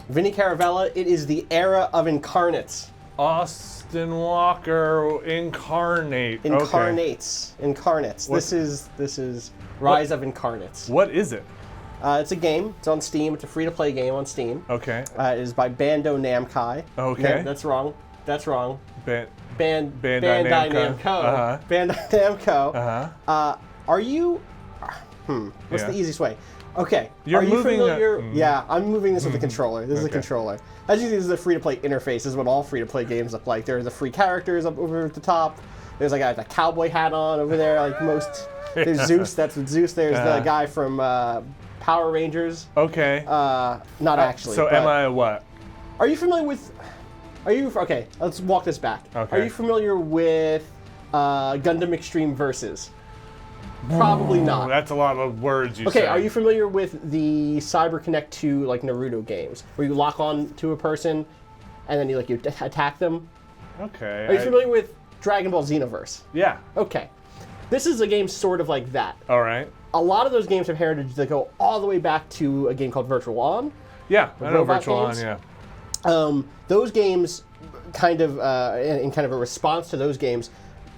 Vinny Caravella, it is the era of Incarnates. Austin Walker, Incarnates. Incarnates. This is Rise of Incarnates. What is it? It's a game. It's on Steam. It's a free-to-play game on Steam. Okay. It is by Bandai Namco. Okay. No, that's wrong. Bandai Namco. Uh-huh. Bandai Namco. Uh-huh. Are you... What's the easiest way? Okay. You're moving familiar? Yeah, I'm moving this with a controller. This is a controller. As you see, this is a free-to-play interface. This is what all free-to-play games look like. There are the free characters up over at the top. There's like a cowboy hat on over there, like most... There's Zeus. That's what Zeus. There's the guy from Power Rangers. Okay. Not actually. So am I what? Are you familiar with... Okay, let's walk this back. Okay. Are you familiar with Gundam Extreme Versus? Probably not. That's a lot of words you say. Okay, are you familiar with the Cyber Connect 2 like Naruto games where you lock on to a person and then you attack them? Okay. Are you familiar with Dragon Ball Xenoverse? Yeah. Okay. This is a game sort of like that. All right. A lot of those games have heritage that go all the way back to a game called Virtual On. Yeah, I know robot Virtual On, games. yeah. Those games, kind of in kind of a response to those games,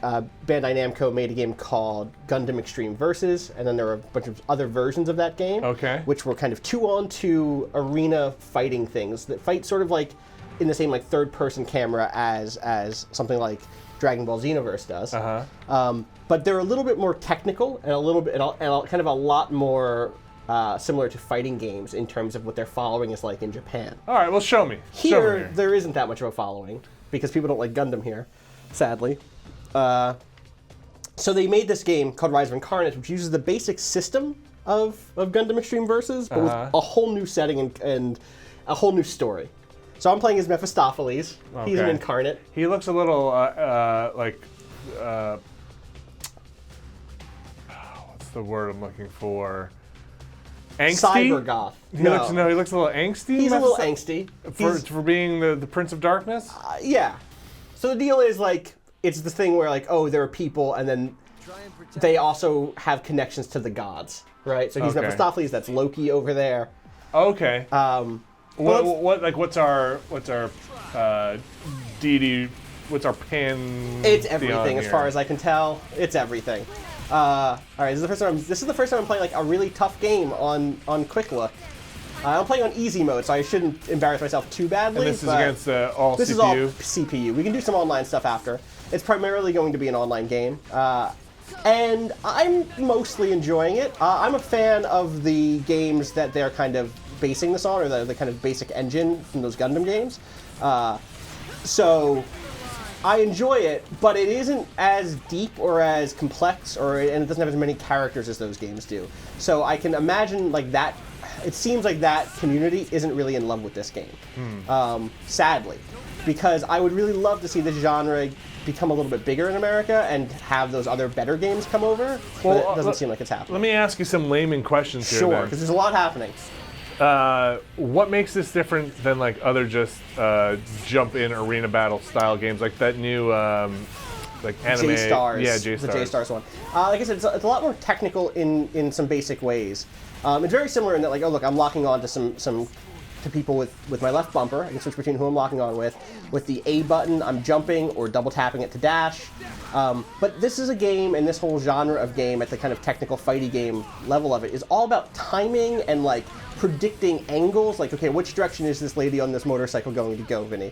Bandai Namco made a game called Gundam Extreme Versus, and then there were a bunch of other versions of that game, which were kind of 2-on-2 arena fighting things that fight sort of like in the same like third-person camera as something like Dragon Ball Xenoverse does. But they're a little bit more technical and a little bit and kind of a lot more similar to fighting games in terms of what their following is like in Japan. All right, well, show me. Here, there isn't that much of a following because people don't like Gundam here, sadly. So they made this game called Rise of Incarnates, which uses the basic system of Gundam Extreme Versus, but with a whole new setting and a whole new story. So I'm playing as Mephistopheles. He's an incarnate. He looks a little like... what's the word I'm looking for? Angsty? Cybergoth. He looks a little angsty. He's a little angsty. For being the Prince of Darkness? Yeah. So the deal is like, it's the thing where like, oh, there are people and then they also have connections to the gods, right? So he's Mephistopheles, that's Loki over there. Okay. What's our deity? What's our pan? It's everything, as far as I can tell. It's everything. All right, this is the first time I'm playing like a really tough game on Quick Look. I'm playing on easy mode, so I shouldn't embarrass myself too badly. And this is against all CPU? This is all CPU. We can do some online stuff after. It's primarily going to be an online game. And I'm mostly enjoying it. I'm a fan of the games that they're kind of basing this on, or the kind of basic engine from those Gundam games. So I enjoy it, but it isn't as deep or as complex, and it doesn't have as many characters as those games do. So I can imagine like that. It seems like that community isn't really in love with this game, sadly, because I would really love to see this genre become a little bit bigger in America and have those other better games come over, but it doesn't seem like it's happening. Let me ask you some layman questions here. Sure, because there's a lot happening. What makes this different than like other just jump-in arena battle style games, like that new like anime? J-Stars. Yeah, J-Stars. The J-Stars one. Like I said, it's a lot more technical in some basic ways. It's very similar in that, like, oh look, I'm locking on to some people with my left bumper. I can switch between who I'm locking on with. With the A button, I'm jumping or double tapping it to dash. But this is a game, and this whole genre of game at the kind of technical fighty game level of it is all about timing and like predicting angles. Like, okay, which direction is this lady on this motorcycle going to go, Vinny?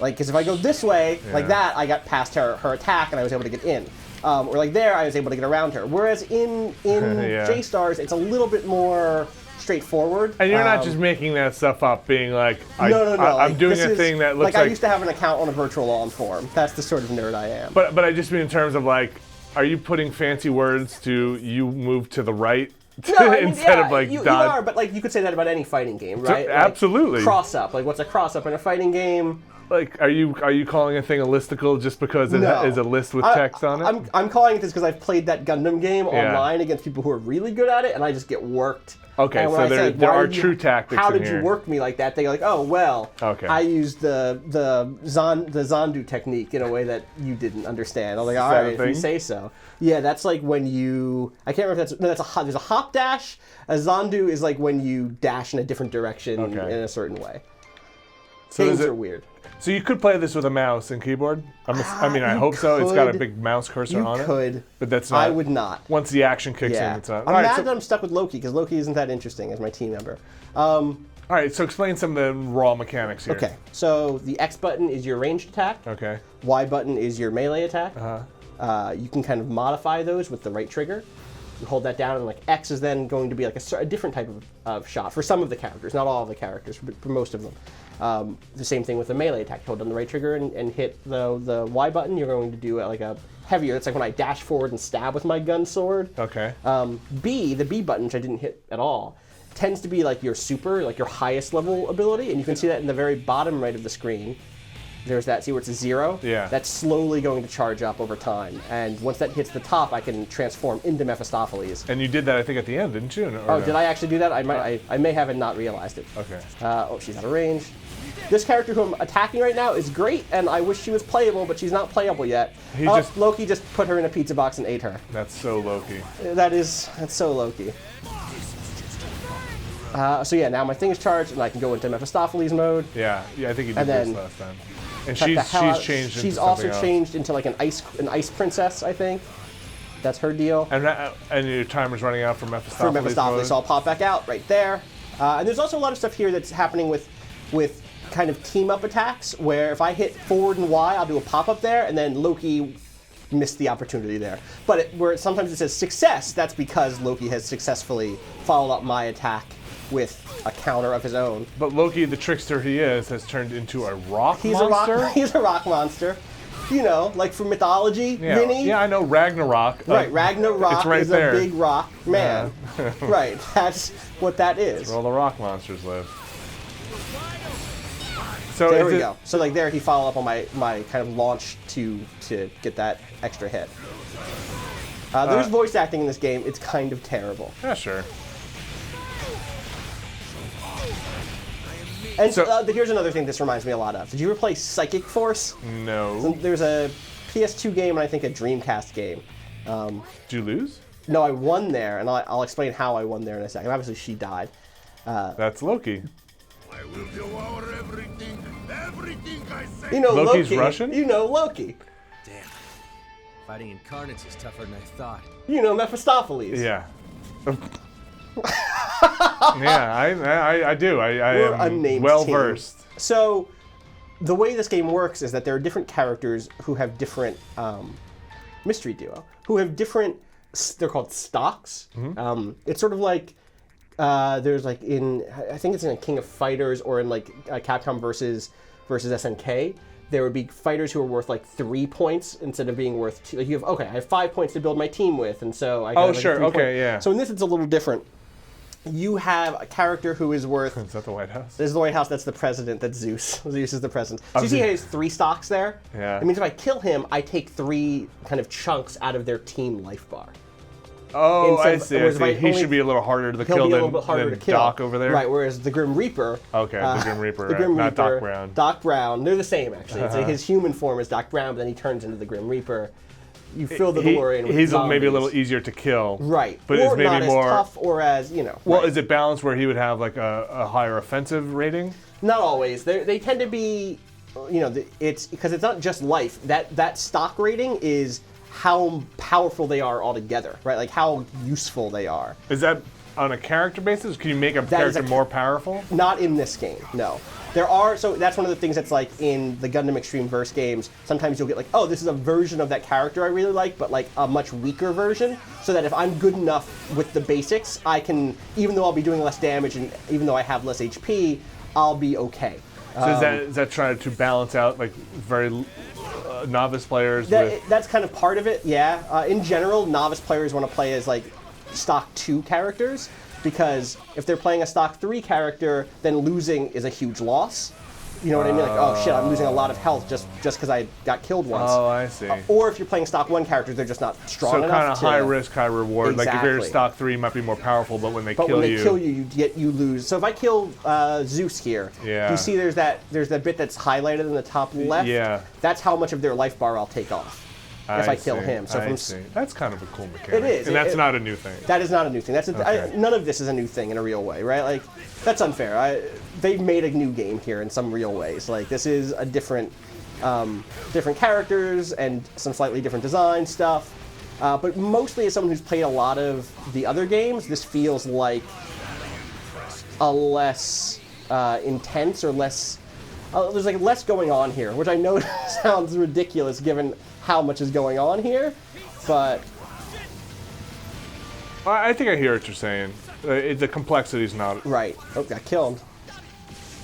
Like, because if I go this way, like that, I got past her attack and I was able to get in. Or like there, I was able to get around her. Whereas in J-Stars, it's a little bit more straightforward. And you're not just making that stuff up, being like, no. I'm doing a thing that looks like... I used to have an account on a Virtual On forum. That's the sort of nerd I am. But I just mean in terms of like, are you putting fancy words to you move to the right? No, instead of like you are, but like you could say that about any fighting game, right? Absolutely. Like, cross up. Like, what's a cross up in a fighting game? Like, are you calling a thing a listicle just because it is a list with text on it? I'm calling it this because I've played that Gundam game online against people who are really good at it, and I just get worked. Okay, so there are true tactics. How did you work me like that? They go like, oh well, I used the Zandu technique in a way that you didn't understand. I was like, all right, if you say so. Yeah, that's like when you. I can't remember if there's a hop dash. A Zandu is like when you dash in a different direction in a certain way. So Games are weird. So you could play this with a mouse and keyboard? I hope so. It's got a big mouse cursor on it. You could. But that's not... I would not. Once the action kicks in, Yeah. it's not. I'm mad that I'm stuck with Loki, because Loki isn't that interesting as my team member. All right, so explain some of the raw mechanics here. Okay, so the X button is your ranged attack. Okay. Y button is your melee attack. Uh-huh. You can kind of modify those with the right trigger. You hold that down, and like X is then going to be like a different type of shot for some of the characters, not all of the characters, but for most of them. The same thing with the melee attack. You hold down the right trigger and hit the Y button. You're going to do like a heavier. It's like when I dash forward and stab with my gun sword. Okay. The B button, which I didn't hit at all, tends to be like your super, like your highest level ability, and you can see that in the very bottom right of the screen. There's that, see where it's a 0? Yeah. That's slowly going to charge up over time. And once that hits the top, I can transform into Mephistopheles. And you did that, I think, at the end, didn't you? Did I actually do that? I may have not realized it. Okay. She's out of range. This character who I'm attacking right now is great, and I wish she was playable, but she's not playable yet. Loki just put her in a pizza box and ate her. That's so Loki. That's so Loki. So yeah, now my thing is charged, and I can go into Mephistopheles mode. Yeah, I think you did this last time. And she's changed. She's also changed into like an ice princess, I think. That's her deal. And your timer's running out for Mephistopheles. For Mephistopheles, so I'll pop back out right there. And there's also a lot of stuff here that's happening with kind of team-up attacks, where if I hit forward and Y, I'll do a pop-up there, and then Loki missed the opportunity there. But sometimes it says success, that's because Loki has successfully followed up my attack with a counter of his own. But Loki, the trickster he is, has turned into a rock monster? He's a rock monster. You know, like from mythology, Vinny. Yeah, I know Ragnarok. Right, Ragnarok right is there. a big rock man. Yeah. Right, that's what that is. That's where all the rock monsters live. So there we go. So like there, he followed up on my kind of launch to get that extra hit. There's voice acting in this game. It's kind of terrible. Yeah, sure. And here's another thing this reminds me a lot of. Did you ever play Psychic Force? No. There's a PS2 game and I think a Dreamcast game. Did you lose? No, I won there, and I'll explain how I won there in a second. Obviously, she died. That's Loki. I will devour everything I say. You know Loki's Loki. Russian? You know Loki. Damn. Fighting Incarnates is tougher than I thought. You know Mephistopheles. Yeah. Yeah, I do. I am well versed. So, the way this game works is that there are different characters who have different mystery duo, who have different. They're called stocks. Mm-hmm. It's sort of like there's like I think it's in a King of Fighters or in like Capcom versus SNK. There would be fighters who are worth like 3 points instead of being worth 2. Like you have I have 5 points to build my team with, and so I. Oh sure, okay, yeah. So in this, it's a little different. You have a character who is worth. Is that the White House? This is the White House. That's the president. That's Zeus. Zeus is the president. So you see, he has 3 stocks there. Yeah. It means if I kill him, I take 3 kind of chunks out of their team life bar. Oh, I see. He should be a little harder to kill than Doc over there. Right. Whereas the Grim Reaper. Okay, the Grim Reaper. The Grim Reaper, not Doc Brown. Doc Brown. They're the same actually. It's like his human form is Doc Brown, but then he turns into the Grim Reaper. You fill the DeLorean with He's zombies. maybe a little easier to kill. Right. But or it's maybe not more as tough or as, Well, right. is it balanced where he would have like a higher offensive rating? Not always. They tend to be, it's because it's not just life. That stock rating is how powerful they are altogether, right? Like how useful they are. Is that on a character basis? Can you make a character more powerful? Not in this game, no. So that's one of the things that's like in the Gundam Extreme Verse games, sometimes you'll get like, oh, this is a version of that character I really like, but like a much weaker version, so that if I'm good enough with the basics, I can, even though I'll be doing less damage and even though I have less HP, I'll be okay. So is that trying to balance out like very novice players? That's kind of part of it, yeah. In general, novice players want to play as like stock 2 characters, because if they're playing a stock 3 character, then losing is a huge loss. You know what I mean? Like, oh shit, I'm losing a lot of health just because I got killed once. Oh, I see. Or if you're playing stock 1 characters, they're just not strong enough. So kind of high risk, high reward. Exactly. Like if you're stock 3, you might be more powerful, but when they kill you, you lose. So if I kill Zeus here, you see there's that bit that's highlighted in the top left. Yeah. That's how much of their life bar I'll take off. if I kill him. So That's kind of a cool mechanic. It is. And that's not a new thing. That is not a new thing. None of this is a new thing in a real way, right? Like, that's unfair. They've made a new game here in some real ways. Like, this is a different characters and some slightly different design stuff. But mostly as someone who's played a lot of the other games, this feels like a less intense or less... there's like less going on here, which I know sounds ridiculous given how much is going on here, but... I think I hear what you're saying. The complexity's not... Right. Oh, got killed.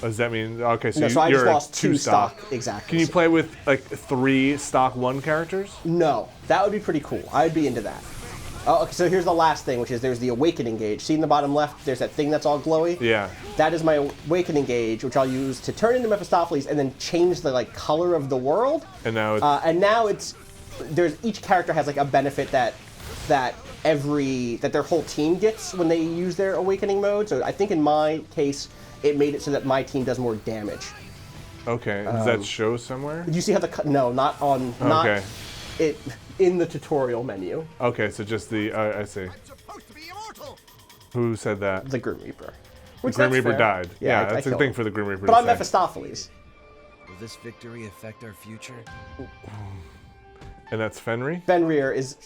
Does that mean... Okay, so, so I you're just lost 2 stock. Exactly. Can you play with, like, 3 stock 1 characters? No. That would be pretty cool. I'd be into that. Oh, okay, so here's the last thing, which is there's the Awakening Gauge. See in the bottom left, there's that thing that's all glowy? Yeah. That is my Awakening Gauge, which I'll use to turn into Mephistopheles and then change the like color of the world. And now it's... each character has like a benefit that their whole team gets when they use their Awakening mode. So I think in my case, it made it so that my team does more damage. Okay. Does that show somewhere? Did you see how no, not on... Okay. It in the tutorial menu. Okay, so just the... I see. Who said that? The Grim Reaper. The Grim Reaper died. Yeah, that's a thing for the Grim Reaper But to I'm say. Mephistopheles. Will this victory affect our future? And that's Fenrir? Fenrir is...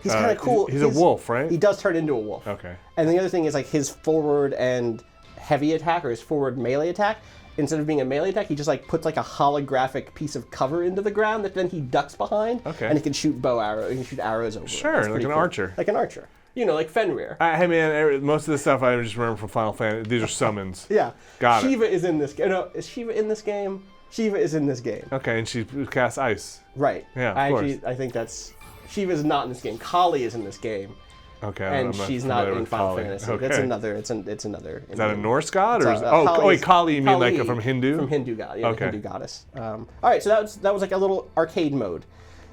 He's kind of cool. He's a wolf, right? He does turn into a wolf. Okay. And the other thing is like his forward and heavy attack, or his forward melee attack, instead of being a melee attack, he just like puts like a holographic piece of cover into the ground that then he ducks behind. Okay. And he can shoot he can shoot arrows over. Sure, like an archer. Like an archer. You know, like Fenrir. Hey man, most of the stuff I just remember from Final Fantasy, these are summons. Yeah. Got it. Shiva is in this game. No, is Shiva in this game? Shiva is in this game. Okay, and she casts ice. Right. Yeah, of course. I think that's... Shiva is not in this game. Kali is in this game. Okay, and she's not in Final Fantasy. Okay. It's another. It's another. Is that a Norse god, or Kali Kali? You mean like from Hindu? From Hindu god. Yeah, okay. Hindu goddess. All right, so that was like a little arcade mode.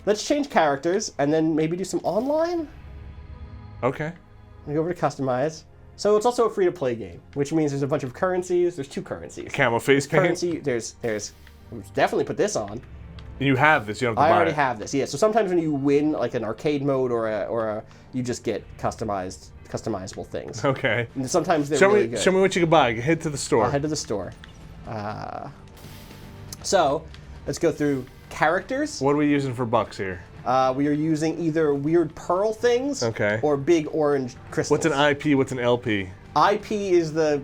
Let's change characters and then maybe do some online. Okay. We go over to customize. So it's also a free-to-play game, which means there's a bunch of currencies. There's 2 currencies. Camo face paint. Currency. There's definitely put this on. You have this. You don't have to buy it. I already have this. Yeah. So sometimes when you win like an arcade mode or you just get customizable things. Okay. And sometimes they're really good. Show me what you can buy. Head to the store. I'll head to the store. So let's go through characters. What are we using for bucks here? We are using either weird pearl things or big orange crystals. What's an IP? What's an LP? IP is the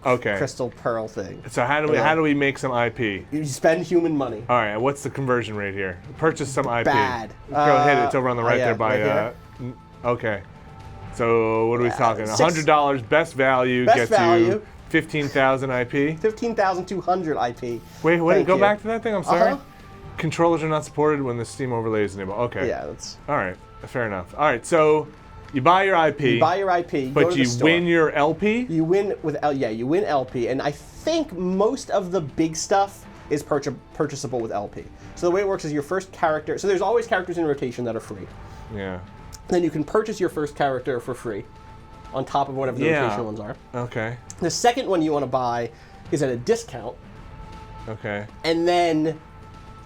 crystal pearl thing. So how do we make some IP? You spend human money. All right. What's the conversion rate here? Purchase some IP. Bad. Go ahead. It's over on the right there by. Right okay. So what are we talking? $100 best value gets you 15,000 IP. 15,200 IP. Wait. Go back to that thing. I'm sorry. Controllers are not supported when the Steam overlay is enabled. Okay. Yeah, that's... All right. Fair enough. All right. So you buy your IP. You buy your IP, but you win your LP? You win with you win LP, and I think most of the big stuff is purchasable with LP. So the way it works is your first character... So there's always characters in rotation that are free. Yeah. Then you can purchase your first character for free on top of whatever the rotation ones are. Okay. The second one you want to buy is at a discount. Okay. And then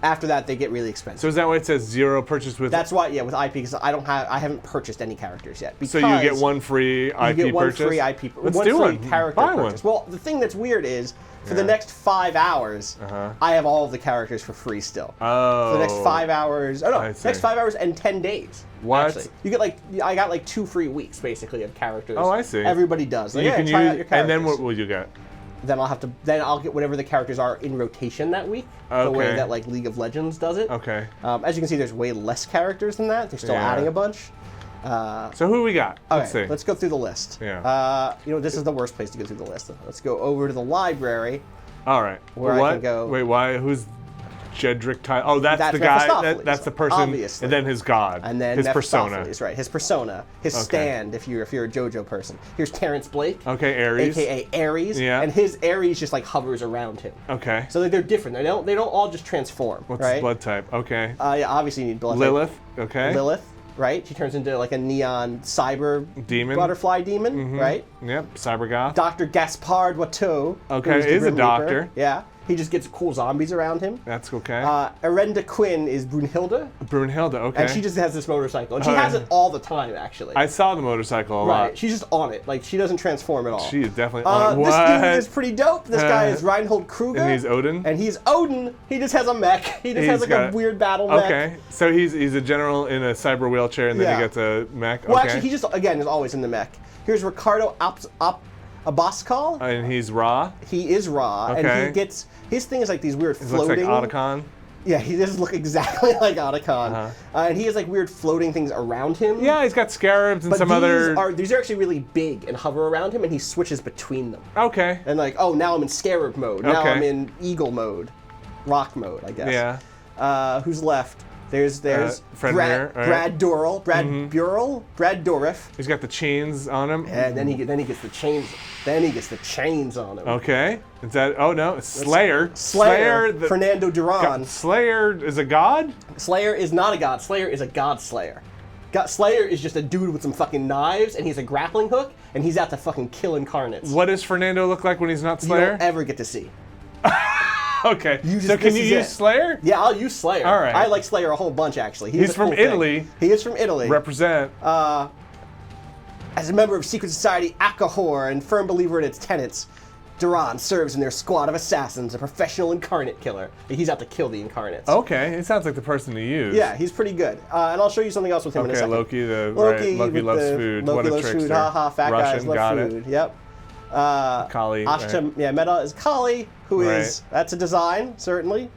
after that, they get really expensive. So is that why it says 0 purchase with... That's why, with IP, because I haven't purchased any characters yet. So you get one free IP purchase? You get one free IP purchase. Let's do one. Character Buy purchase. one. Well, the thing that's weird is, for the next 5 hours, I have all of the characters for free still. Oh. For the next 5 hours... Oh, no. Next 5 hours and 10 days. What? Actually. You get I got 2 free weeks, basically, of characters. Oh, I see. Everybody does. You can try out your characters. And then what will you get? Then I'll get whatever the characters are in rotation that week. The way that League of Legends does it. Okay. As you can see, there's way less characters than that. They're still adding a bunch. So who we got? Let's see. Let's go through the list. Yeah. This is the worst place to go through the list. Let's go over to the library. All right. Where I can go. Wait, why? Who's Jedrick Ty? Oh, that's the guy. That's the person. Obviously. And then his god. And then his persona. Right. His persona. His stand. If you're a JoJo person. Here's Terrence Blake. Okay, Ares. AKA Ares. Yeah. And his Ares just hovers around him. Okay. So they're different. They don't all just transform. What's his blood type? Okay. Obviously you need blood Lilith. type. Okay. Lilith. Right? She turns into a neon cyber demon. Butterfly demon, right? Yep, cyber goth. Dr. Gaspard Watteau. Okay, is a doctor. Reaper. Yeah. He just gets cool zombies around him. That's okay. Arenda Quinn is Brunhilde. Brunhilde, okay. And she just has this motorcycle. And she has it all the time, actually. I saw the motorcycle a lot. She's just on it. Like, she doesn't transform at all. She is definitely on it. This dude is pretty dope. This guy is Reinhold Kruger. And he's Odin? And he's Odin. He just has a mech. He just has like a weird battle mech. Okay. So he's a general in a cyber wheelchair, and then he gets a mech. Well, actually, he just, again, is always in the mech. Here's Ricardo Abascal. And he's Ra. He is Ra. Okay. And he gets, his thing is like these weird floating. Looks like Otacon. Yeah, he does look exactly like Otacon. And he has like weird floating things around him. Yeah, he's got scarabs and but some these are actually really big and hover around him, and he switches between them. Okay. And like, oh, now I'm in scarab mode. Now I'm in eagle mode. Rock mode, I guess. Yeah. Who's left? There's Brad Dourif. Brad Dourif. He's got the chains on him. And then he gets the chains. Then he gets the chains on him. Okay. Is that? Oh no, it's Slayer. Fernando Duran. Slayer is a god? Slayer is not a god. Slayer is a god slayer. Slayer is just a dude with some fucking knives, and he's a grappling hook, and he's out to fucking kill Incarnates. What does Fernando look like when he's not Slayer? You don't ever get to see. Okay. So can you use Slayer? Yeah, I'll use Slayer. All right. I like Slayer a whole bunch, actually. He's from Italy. He is from Italy. Represent. As a member of secret society Akahor and firm believer in its tenets, Duran serves in their squad of assassins, a professional incarnate killer. He's out to kill the Incarnates. Okay, it sounds like the person to use. Yeah, he's pretty good. And I'll show you something else with him in a second. Loki loves food. Loki what a loves trickster. food. Haha, fat Russian, guys love got food. It. Yep. Kali. Ashta, right. yeah, Meta is Kali, who is, that's a design, certainly.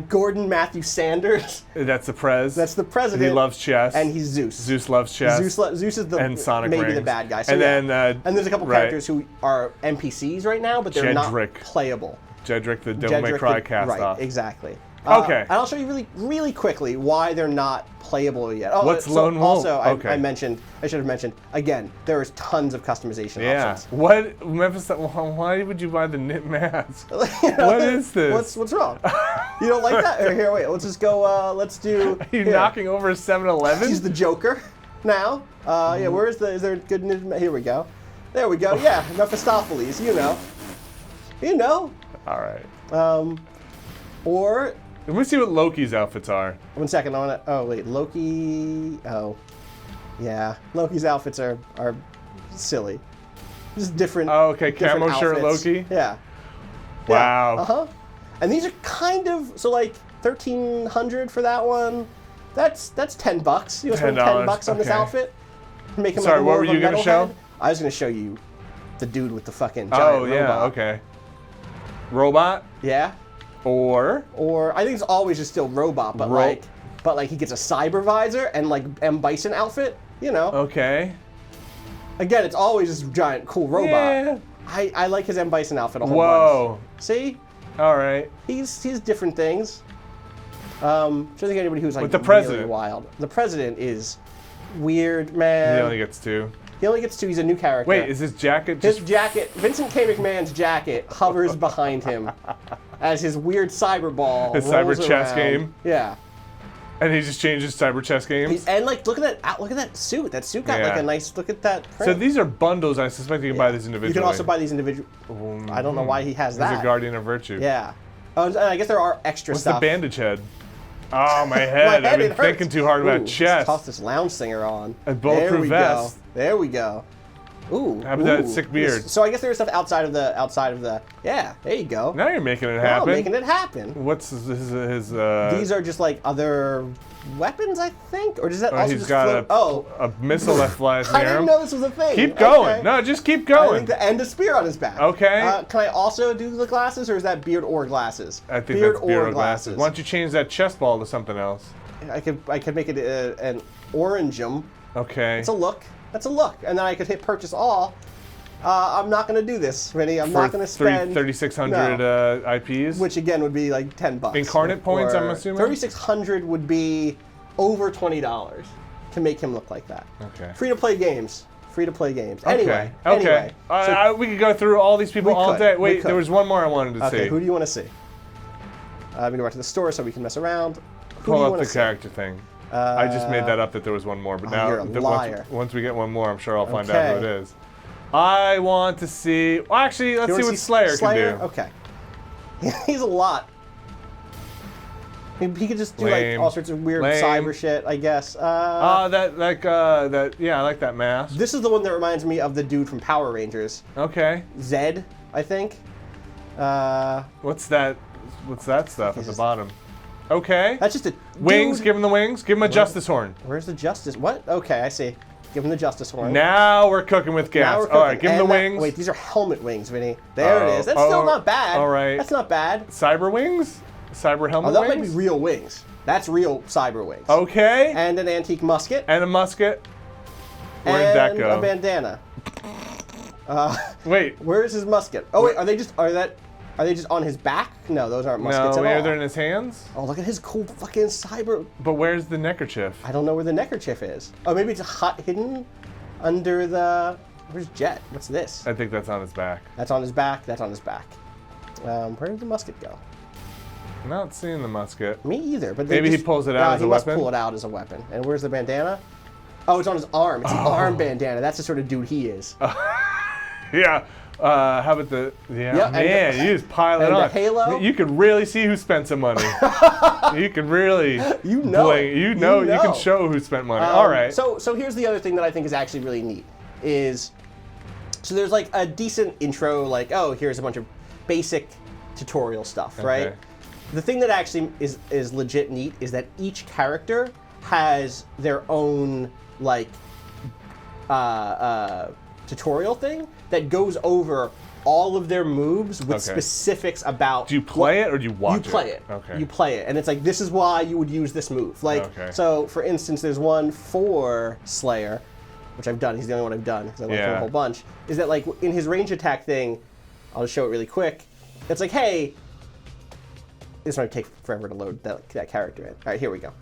Gordon Matthew Sanders. That's the Prez. That's the president. He loves chess. And he's Zeus. Zeus loves chess. Zeus is the and Sonic maybe rings. the bad guy. So and then and there's a couple characters who are NPCs right now, but they're not playable. Jedrick, the Devil May Cry cast off. Right, exactly. Okay. And I'll show you really quickly why they're not playable yet. Oh, what's Lone Wolf? Also, I should have mentioned, again, there's tons of customization options. What, Memphis, why would you buy the knit mask? What is this? What's wrong? You don't like that? Here, wait, let's just go, let's do... Are you knocking over a 7-Eleven? He's the Joker now. Yeah, is there good knit? Here we go. There we go, yeah, Mephistopheles, you know. You know. All right. Or... Let me see what Loki's outfits are. 1 second, I want to... Oh, wait, Loki... Oh. Yeah, Loki's outfits are silly. Just different... Oh, okay, camo different shirt outfits. Loki? Yeah. Wow. Yeah, uh-huh. And these are kind of... So, like, $1,300 for that one. That's $10. You want to spend $10 on this outfit? Make him Sorry, what were you going to show? I was going to show you the dude with the fucking giant robot. Okay. Robot? Yeah. Or I think it's always just still robot, but like he gets a cyber visor and like M. Bison outfit, you know. Okay. Again, it's always just giant cool robot. Yeah. I like his M. Bison outfit a whole bunch. See? All right. He's different things. Trying to think of anybody who's like with the president. Really wild. The president is weird, man. He only gets 2. He only gets 2. He's a new character. Wait, is his jacket just... His jacket, Vincent K. McMahon's jacket hovers behind him as his weird cyber ball his cyber chess around. game? Yeah. And he just changes cyber chess games? And like, look at that suit. That suit got like a nice, look at that print. So these are bundles. I suspect you can buy these individually. You can also buy these individually. I don't know why he has that. He's a guardian of virtue. Yeah. Oh, and I guess there are extra What's stuff. the bandage head? Oh, my head. I've been thinking too hard about chess. Toss this lounge singer on. A bulletproof vest. There we go. Ooh. How about that sick beard? So I guess there's stuff outside of the. Yeah, there you go. Now you're making it happen. Now I'm making it happen. What's his These are just like other weapons, I think, or does that also he's just got float? a missile that flies near him. I didn't know this was a thing. Keep going. Okay. No, just keep going. And a spear on his back. Okay. Can I also do the glasses, or is that beard or glasses? I think that's beard or glasses. Why don't you change that chest ball to something else? I could make it an orangeum. Okay. It's a look. That's a look, and then I could hit purchase all. I'm not going to do this, Vinny. I'm not going to spend 3,600 IPs, which again would be like $10. Incarnate points, I'm assuming. 3,600 would be over $20 to make him look like that. Okay. Free to play games. Free to play games. Okay. Anyway. So we could go through all these people all day. Wait, there was one more I wanted to see. Okay. Who do you want to see? I'm going to go back to the store so we can mess around. Pull up the character thing. I just made that up that there was one more, but now you're a liar. Once we get one more, I'm sure I'll find out who it is. I want to see. Well, actually, let's see what Slayer can do. Okay. He's a lot. He could just do like all sorts of weird cyber shit, I guess. Yeah, I like that mask. This is the one that reminds me of the dude from Power Rangers. Okay. Zed, I think. What's that? What's that stuff at the bottom? Okay. That's just a wings. dude. Give him the wings. Give him a justice horn. Where's the justice? What? Okay, I see. Give him the justice horn. Now we're cooking with gas. All right, give him the wings. Wait, these are helmet wings, Vinny. There it is. That's still not bad. All right. That's not bad. Cyber wings? Cyber helmet that wings? might be real wings. That's real cyber wings. Okay. And an antique musket. And a musket. Where did that go? And a bandana. Wait. Where is his musket? Oh wait, are they just on his back? No, those aren't muskets at all. No, they're in his hands. Oh, look at his cool fucking cyber. But where's the neckerchief? I don't know where the neckerchief is. Oh, maybe it's hidden under the. Where's Jet? What's this? I think that's on his back. That's on his back. That's on his back. Where did the musket go? I'm not seeing the musket. Me either. But maybe he pulls it out as a weapon. He must pull it out as a weapon. And where's the bandana? Oh, it's on his arm. It's an arm bandana. That's the sort of dude he is. Yeah. How about the? Yeah, man, you just pile it on. The halo. You can really see who spent some money. You can really. You know. You can show who spent money. All right. So here's the other thing that I think is actually really neat is, so there's like a decent intro, like, oh, here's a bunch of basic tutorial stuff, right? The thing that actually is legit neat is that each character has their own like tutorial thing that goes over all of their moves with specifics about. Do you play it or do you watch it? You play it. Okay. You play it, and it's like, this is why you would use this move. Like, so for instance, there's one for Slayer, which I've done. He's the only one I've done because I like him a whole bunch. Is that like in his range attack thing? I'll just show it really quick. It's like, hey, this might take forever to load that character in. All right, here we go.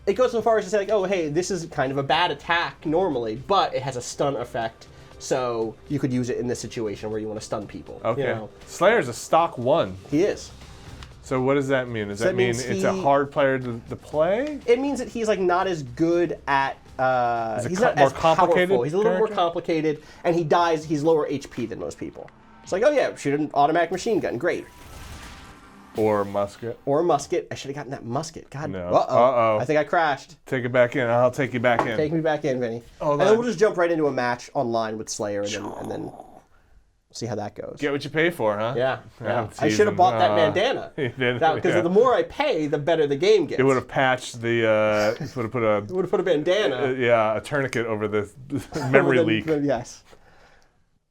It goes so far as to say, like, oh, hey, this is kind of a bad attack normally, but it has a stun effect, so you could use it in this situation where you want to stun people. Okay. You know? Slayer's a stock 1. He is. So what does that mean? Does that mean it's a hard player to play? It means that he's like not as good at. He's not more as complicated powerful. He's a little more character? complicated, and he dies. He's lower HP than most people. It's like, oh yeah, shoot an automatic machine gun, great. Or a musket. Or a musket. I should have gotten that musket. God. No. Uh-oh. I think I crashed. Take it back in. I'll take you back in. Take me back in, Vinny. Hold and on. then we'll just jump right into a match online with Slayer, and then see how that goes. Get what you pay for, huh? Yeah. I should have bought that bandana. Because the more I pay, the better the game gets. It would have patched the. Would have put a. Would have put a bandana. A tourniquet over the memory leak. Yes.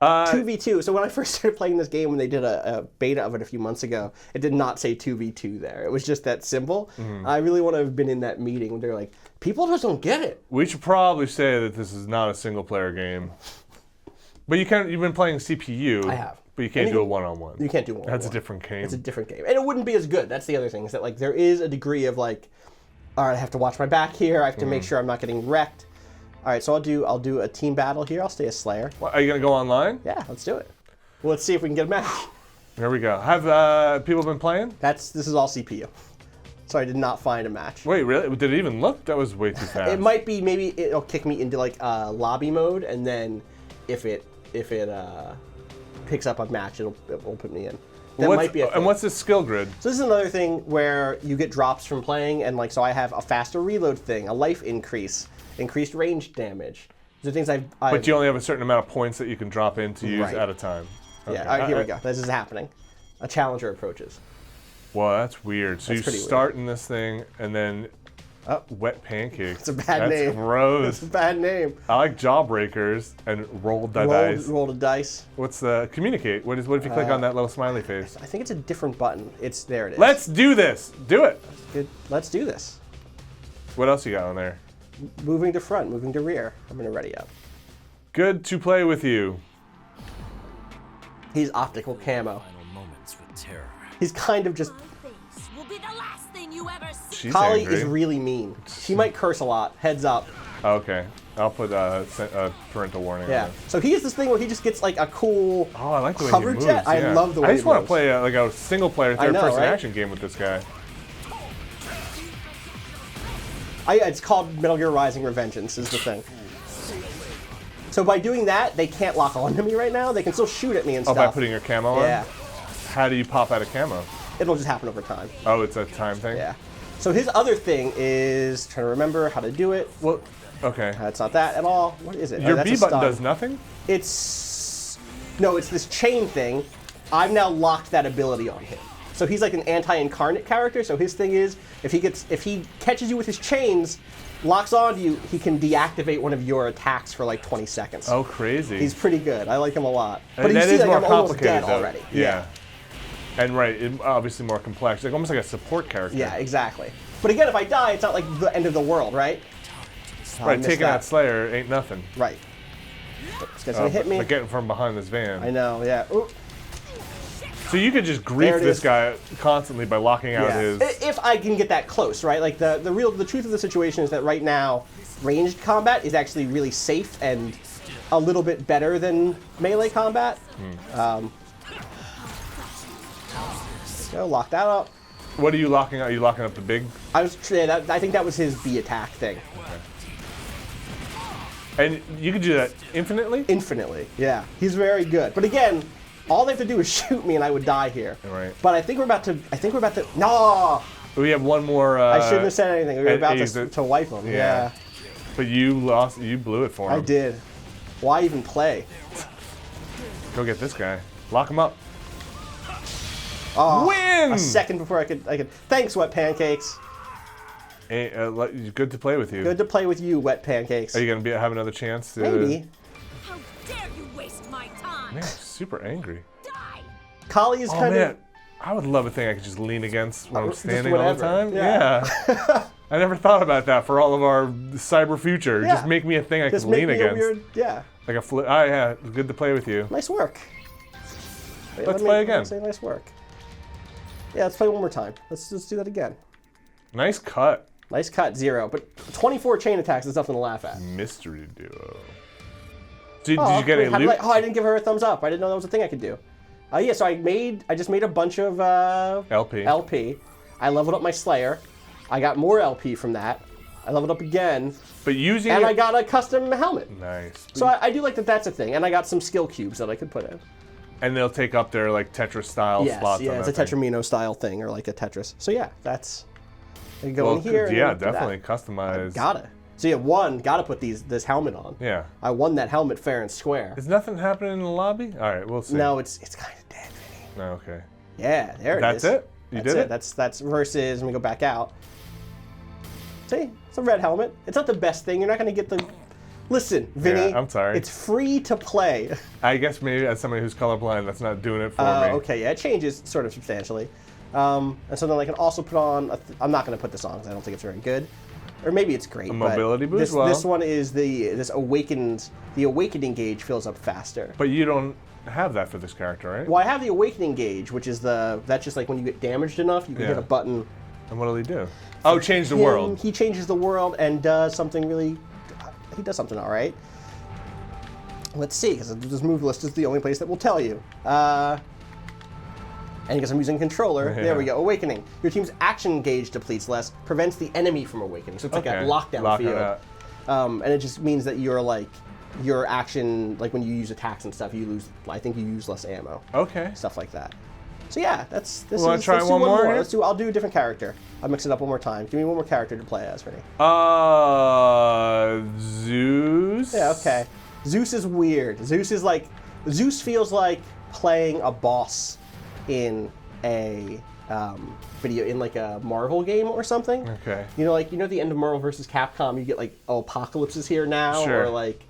2v2. So when I first started playing this game, when they did a beta of it a few months ago, it did not say 2v2 there. It was just that symbol. I really want to have been in that meeting when they're like, people just don't get it. We should probably say that this is not a single-player game. But you've been playing CPU. I have. But you can't do a one-on-one. You can't do one-on-one. That's a different game. It's a different game. And it wouldn't be as good. That's the other thing, is that like there is a degree of like, all right, I have to watch my back here. I have to make sure I'm not getting wrecked. All right, so I'll do a team battle here. I'll stay a Slayer. What, are you gonna go online? Yeah, let's do it. Well, let's see if we can get a match. Here we go. Have people been playing? This is all CPU. So I did not find a match. Wait, really? Did it even look? That was way too fast. It might be. Maybe it'll kick me into like lobby mode, and then if it picks up a match, it'll put me in. That might be a thing. And what's this skill grid? So this is another thing where you get drops from playing, and like so I have a faster reload thing, a life increase. Increased range damage. These are things I've. But you only have a certain amount of points that you can drop in to use at a time. Okay. Yeah, all right, here we go. This is happening. A challenger approaches. Well, that's weird. So you start in this thing, and then wet pancakes. It's a bad name. That's gross. It's a bad name. I like jawbreakers and roll the dice. Roll the dice. What's the communicate? What if you click on that little smiley face? I think it's a different button. There it is. Let's do this. Do it. Good. Let's do this. What else you got on there? Moving to front, moving to rear. I'm gonna ready up. Good to play with you. He's optical camo. Final moments with terror. He's kind of just. Will be the last thing you ever see. She's Kali angry. is really mean. She might curse a lot. Heads up. Okay, I'll put a parental warning. Yeah. On So he has this thing where he just gets like a cool. Oh, I like the way hover he moves. jet. Yeah. I love the way I just he want to moves. play like a single player third-person right? action game with this guy. It's called Metal Gear Rising Revengeance is the thing. So by doing that, they can't lock onto me right now. They can still shoot at me and stuff. Oh, by putting your camo on? Yeah. How do you pop out of camo? It'll just happen over time. Oh, it's a time thing? Yeah. So his other thing is trying to remember how to do it. Well, okay. It's not that at all. What is it? Your that's B a button stun. does nothing? It's this chain thing. I've now locked that ability on him. So he's like an anti-incarnate character. So his thing is, if he catches you with his chains, locks onto you, he can deactivate one of your attacks for like 20 seconds. Oh, crazy. He's pretty good. I like him a lot. And But you that see, is like, more I'm almost complicated, dead though. already. Yeah. And obviously more complex, like almost like a support character. Yeah, exactly. But again, if I die, it's not like the end of the world, right? Right, taking out Slayer ain't nothing. Right. This guy's gonna hit me. But getting from behind this van. I know, yeah. Ooh. So you could just grief There it this is. guy constantly by locking out his... If I can get that close, right? Like the truth of the situation is that right now, ranged combat is actually really safe and a little bit better than melee combat. Go, lock that up. What are you locking out? Are you locking up the big? I think that was his B attack thing. And you could do that infinitely? Infinitely, yeah. He's very good. But again, all they have to do is shoot me and I would die here. Right. But I think we're about to. No! We have one more. I shouldn't have said anything. We were about exit. to wipe him. Yeah. But you lost. You blew it for him. I did. Why even play? Go get this guy. Lock him up. Oh, Win! A second before I could. Thanks, Wet Pancakes. Hey, good to play with you. Good to play with you, Wet Pancakes. Are you gonna have another chance? To, Maybe. How dare you waste my time? Man, super angry. Die! Kali is Oh kind man, of. I would love a thing I could just lean against when I'm Just standing all the whatever. time. Yeah. I never thought about that for all of our cyber future. Yeah. Just make me a thing I Just can make lean me against. a weird. Yeah. Like a flip. Oh yeah, good to play with you. Nice work. Wait, Let's play again. Let me say nice work. Yeah, let's play one more time. Let's do that again. Nice cut. Nice cut, 0. But 24 chain attacks is nothing to laugh at. Mystery duo. Did you get wait, a loot? I didn't give her a thumbs up. I didn't know that was a thing I could do. Yeah, so I just made a bunch of LP. I leveled up my Slayer. I got more LP from that. I leveled up again. But using And it... I got a custom helmet. Nice. So I do like that that's a thing. And I got some skill cubes that I could put in. And they'll take up their like Tetris style slots. Yeah, on it's a that thing. Tetramino style thing, or like a Tetris. So yeah, that's. You go Well, in here. yeah, and do that. definitely customize. Gotta. So yeah, gotta put this helmet on. Yeah. I won that helmet fair and square. Is nothing happening in the lobby? All right, we'll see. No, it's kind of dead, Vinny. No, okay. Yeah, there it is. That's it? You That's did it? That's versus. Let me go back out. See, it's a red helmet. It's not the best thing. You're not gonna get the. Listen, Vinny. I'm sorry. It's free to play. I guess maybe as somebody who's colorblind, that's not doing it for me. Okay, yeah, it changes sort of substantially. And so then I can also put on. I'm not gonna put this on because I don't think it's very good. Or maybe it's great. A mobility boost? This one is this awakened. The awakening gauge fills up faster. But you don't have that for this character, right? Well, I have the awakening gauge, which is that's just like when you get damaged enough, you can hit a button. And what'll he do? Oh, change the world. He changes the world and does something really. He does something all right. Let's see, because this move list is the only place that will tell you. And because I'm using controller, there we go. Awakening. Your team's action gauge depletes less, prevents the enemy from awakening. So it's like a lockdown field. And it just means that you're like your action, like when you use attacks and stuff, you lose. I think you use less ammo. Okay. Stuff like that. So yeah, this is. Wanna try let's do one more here? I'll do a different character. I'll mix it up one more time. Give me one more character to play as, Vinny. Zeus. Yeah, okay. Zeus is weird. Zeus feels like playing a boss in a in like a Marvel game or something. Okay. You know, like the end of Marvel vs. Capcom, you get like, oh, Apocalypse is here now, Sure. or like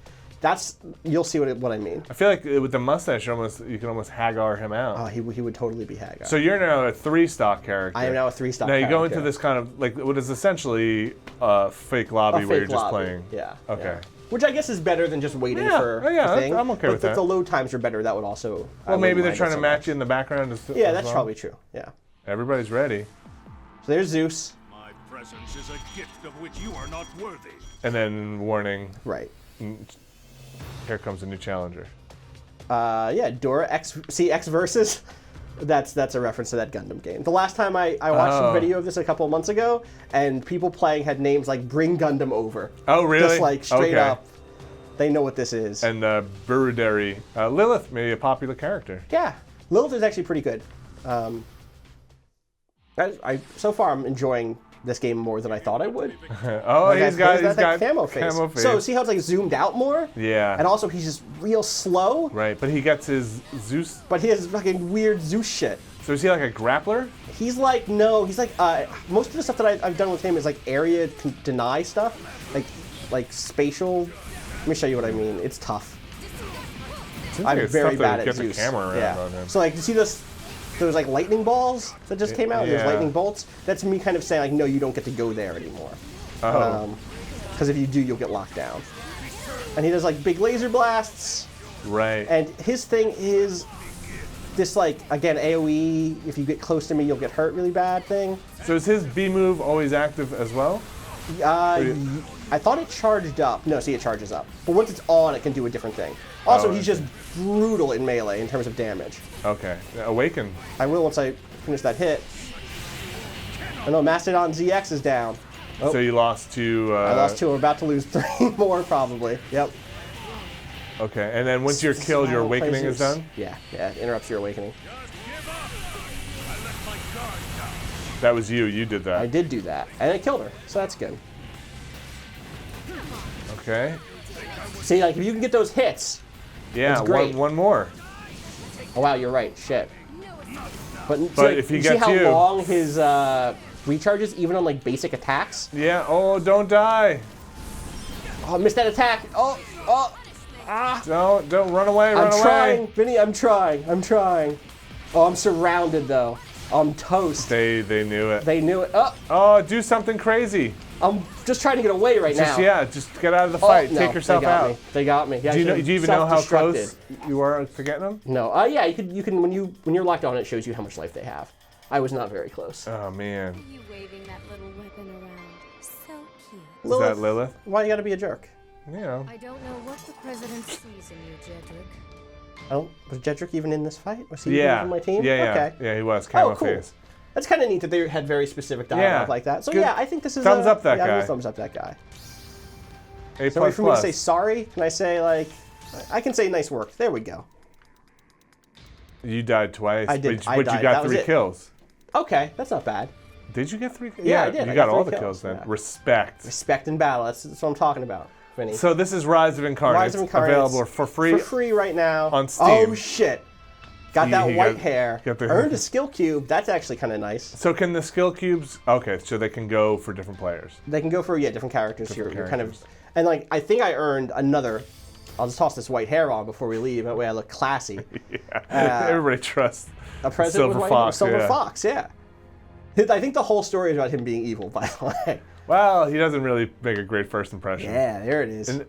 you'll see what I mean. I feel like with the mustache, you can almost Hagar him out. Oh, he would totally be Hagar. So you're now a 3-stock character. I am now a 3-stock Now you go character. into this kind of like what is essentially a fake lobby where you're just playing. Yeah. Okay. Yeah. Which I guess is better than just waiting Yeah. for Oh, yeah, the thing. I'm okay but with if that. the load times are better, that would also. Well, maybe they're trying to match you in the background. Yeah, that's probably true. Yeah. Everybody's ready. So there's Zeus. My presence is a gift of which you are not worthy. And then warning, Right. here comes a new challenger. Yeah, Dora X versus. That's a reference to that Gundam game. The last time I watched a video of this a couple of months ago, and people playing had names like "Bring Gundam Over." Oh, really? Just like straight Okay. up, they know what this is. And Buruderi. Lilith, maybe a popular character. Yeah, Lilith is actually pretty good. So far I'm enjoying this game more than I thought I would. Oh, Like, he's got that camo face. So see how it's like zoomed out more? Yeah. And also he's just real slow. Right, but he gets his Zeus. But he has fucking weird Zeus shit. So is he like a grappler? He's like, no, he's like, most of the stuff that I've done with him is like area deny stuff. Like spatial. Let me show you what I mean. It's tough. I'm very bad at Zeus. The camera around on him. So like, you see those like lightning balls that just came out? Yeah. Those lightning bolts? That's me kind of saying like, no, you don't get to go there anymore. Oh. Because if you do, you'll get locked down. And he does like big laser blasts. Right. And his thing is this like, again, AoE, if you get close to me, you'll get hurt really bad thing. So is his B move always active as well? I thought it charged up. No, see, it charges up. But once it's on, it can do a different thing. Also, he's just brutal in melee in terms of damage. Okay. Awaken. I will once I finish that hit. Oh no, Mastodon ZX is down. Oh, So you lost to... I lost 2. I'm about to lose 3 more, probably. Yep. Okay, and then once you're killed, your awakening is done? Yeah, it interrupts your awakening. That was you. You did that. I did do that, and it killed her, so that's good. Okay. See, like, if you can get those hits... Yeah, It's great. one more. Oh, wow, you're right. Shit. But if he see gets how you- long his recharges, even on, like, basic attacks? Yeah, oh, don't die. Oh, I missed that attack. Oh. Don't run away, run I'm away. trying, Vinny, I'm trying. Oh, I'm surrounded, though. I'm toast. They knew it. They knew it. Oh, do something crazy. I'm just trying to get away right now. Just get out of the fight. No, Take yourself they got out. Me. They got me. Yeah, Do you even know how close self-destructed. you are to getting them? No. Yeah, you can when you're locked on, it shows you how much life they have. I was not very close. Oh man. You waving that little weapon around. So cute. Is that Lilith? Why you gotta be a jerk? You know. I don't know what the president sees in you, Jedrick. Oh, was Jedrick even in this fight? Was he even on my team? Yeah. Okay. Yeah, he was. Camo cool. face. That's kind of neat that they had very specific dialogue like that. So Good. yeah, I think this is Thumbs up that yeah, I'm guy. gonna thumbs up that guy. A++. So wait for me to say sorry. Can I say like, I can say nice work. There we go. You died twice. I did. But I you died. got That was 3 it. kills. Okay, that's not bad. Did you get 3 kills? Yeah, I did. You I got got all 3 the kills then. yeah. Respect. Respect and battle. That's what I'm talking about, Vinny. So this is Rise of Incarnates. Rise of Incarnates. Available for free. For free right now. on Steam. Oh shit. Got that He white got- hair. got the- Earned a skill cube. That's actually kind of nice. So can the skill cubes? Okay, so they can go for different players. They can go for different characters. Different You're kind of, characters. and like I think I earned another. I'll just toss this white hair on before we leave. That way I look classy. Everybody trusts A president Silver with white Fox. Silver yeah. Fox, yeah. I think the whole story is about him being evil, by the way. Well, he doesn't really make a great first impression. Yeah, there it is. And-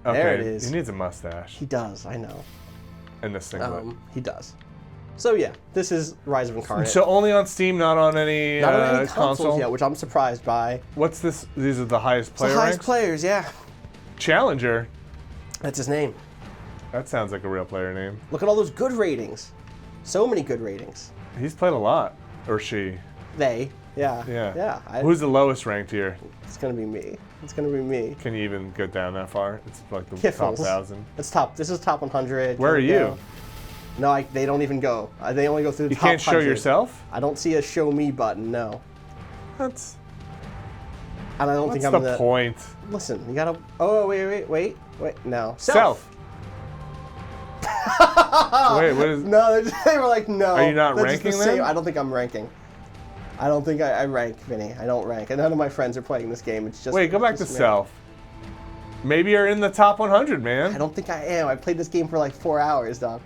There it is. He needs a mustache He does, I know. and the singlet. He does. So yeah, this is Rise of Incarnate. So only on Steam, not on any, Not on any console. consoles yet, which I'm surprised by. What's this? These are the highest The player highest ranks? players, yeah. Challenger. That's his name. That sounds like a real player name. Look at all those good ratings. So many good ratings. He's played a lot, or she. They, yeah. Yeah. Yeah. Who's the lowest ranked here? It's gonna be me. It's gonna be me. Can you even get down that far? It's like the top Kiffles. 1,000. It's top. This is top 100. Where are Here we you? go. No, they don't even go. They only go through the You top can't show 100. yourself? I don't see a show me button. No, That's and I don't what's think I'm the point? Listen, you gotta. Oh wait. No. Self. Wait, what is? No, they were like, no. Are you not That's just the ranking same- them? I don't think I'm ranking. I don't think I rank, Vinny. I don't rank, and none of my friends are playing this game. It's just. Wait, go back to it's just me. self. Maybe you're in the top 100, I man. don't think I am. I played this game for like 4 hours, dog.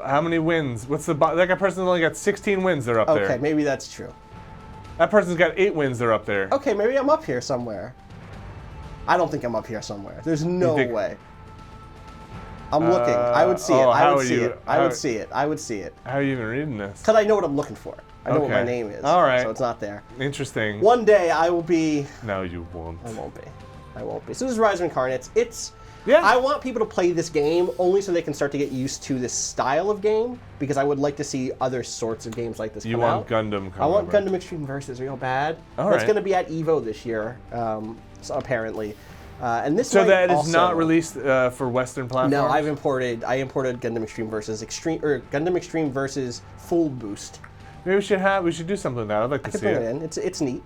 How many wins? What's the that person only got 16 wins? They're up Okay, there. maybe that's true. That person's got 8 wins. They're up there. Okay, maybe I'm up here somewhere. I don't think I'm up here somewhere. There's no think- way. I'm looking. I would see it. oh, I how would are see you- it. I how- would see it. I would see it. How are you even reading this? Because I know what I'm looking for. I know what my Okay. name is. All right. So it's not there. Interesting. One day I will be. No, you won't. I won't be. I won't be. So this is Rise of Incarnates. It's. Yeah. I want people to play this game only so they can start to get used to this style of game, because I would like to see other sorts of games like this You come want out. Gundam coming I want over. Gundam Extreme Versus real bad. All That's right. going to be at EVO this year, so apparently. And this So might that is also, not released for Western platforms? No, I imported Gundam Extreme versus Gundam Extreme versus Full Boost. Maybe we should do something with that. I'd like to I could see bring it. it in. It's neat.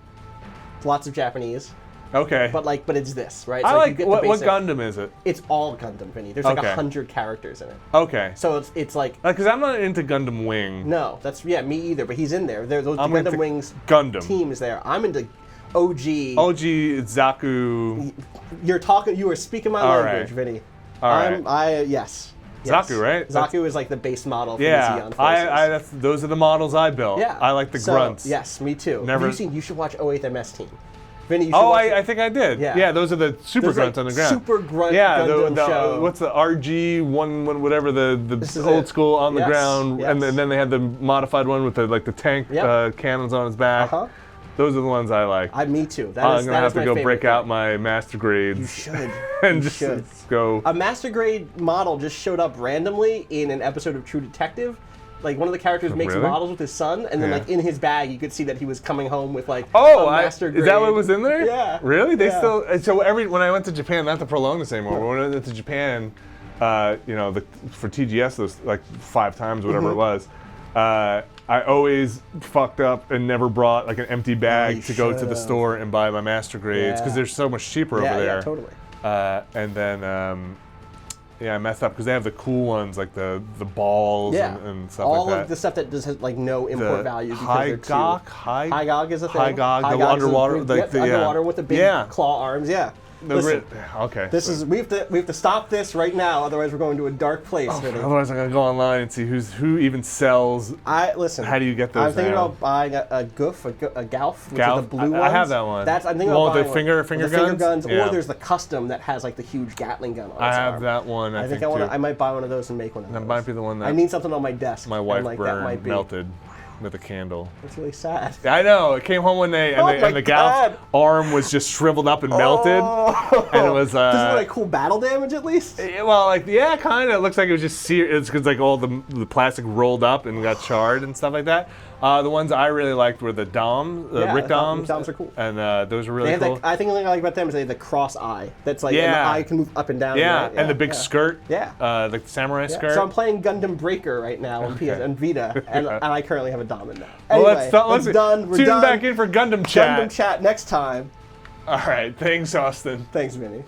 Lots of Japanese. Okay. But it's this, right? I So you like get the what basic- Gundam is it? It's all Gundam, Vinny. There's like Okay. 100 characters in it. Okay. So it's like Because I'm not into Gundam Wing. no, me either. But he's in there. Those I'm Gundam into Wings Gundam. team is there. I'm into OG. OG Zaku. You are speaking my All language, right. Vinny. All right. Yes. Zaku, right? Zaku is like the base model for the Yeah, Zeon forces. those are the models I built. Yeah. I like the So, grunts. Yes, me too. Never- You should watch 08th MS Team. Vinny, you should Oh, watch it. I think I did. Yeah. Yeah, those are the super There's, grunts like, on the ground. super grunt yeah, Gundam show. what's the RG one whatever the This is old it. school on the Yes, ground, yes. and then they had the modified one with the tank Yep. cannons on his back. Uh-huh. Those are the ones I like. Me too. I'm gonna have to my go favorite break thing. out my master grades. You should. and You just should. go. A master grade model just showed up randomly in an episode of True Detective. Like one of the characters makes Really? models with his son, and then Yeah. like in his bag, you could see that he was coming home with like Oh, a master grade. is that what was in there? Yeah. Really? They Yeah. still. So when I went to Japan, not to prolong this anymore, but when I went to Japan, for TGS those like 5 times, whatever Mm-hmm. it was, I always fucked up and never brought like an empty bag you to go to the should've. store and buy my master grades because Yeah. they're so much cheaper Yeah, over there. yeah, totally. And then. I messed up because they have the cool ones like the balls Yeah. and stuff All like that. of the stuff that just has like no import The value because high they're too. gok, High is a thing. High-gog, the is a underwater, big- like yep, the, underwater with the big yeah. claw arms. Yeah. The Listen, okay. this is we have to stop this right now, otherwise we're going to a dark place. Vinny. Otherwise, I'm gonna go online and see who even sells. Listen. How do you get those I'm thinking now? about buying a Goof, a Galf, which Galf? are the blue I ones. have that one. I'm thinking Well, about the buying finger finger guns? or Yeah. there's the custom that has like the huge Gatling gun on I its have arm. that one. I think I want. too. I might buy one of those and make one of those. That might be the one that I need something on my desk. my and, wife like, that burned, might be. melted with a candle. It's really sad. I know. It came home one day and, Oh and my the God. Gal's arm was just shriveled up and melted. Oh. And it was. Does it look like cool battle damage at least? Well, kind of. It looks like it was just seared. It's because like all the plastic rolled up and got charred and stuff like that. The ones I really liked were the Doms, Yeah, Rick the Doms. Doms are cool. And those were really They have cool. I think the thing I like about them is they have the cross eye. That's like and the Yeah. eye can move up and down. Yeah, right? and the big yeah. skirt. Yeah. Like the samurai Yeah. skirt. So I'm playing Gundam Breaker right now on PS and Vita, and I currently have a Dom in that. Well, Anyway, let's done. We're tune done. back in for Gundam chat. Gundam chat next time. All right, thanks, Austin. Thanks, Vinny.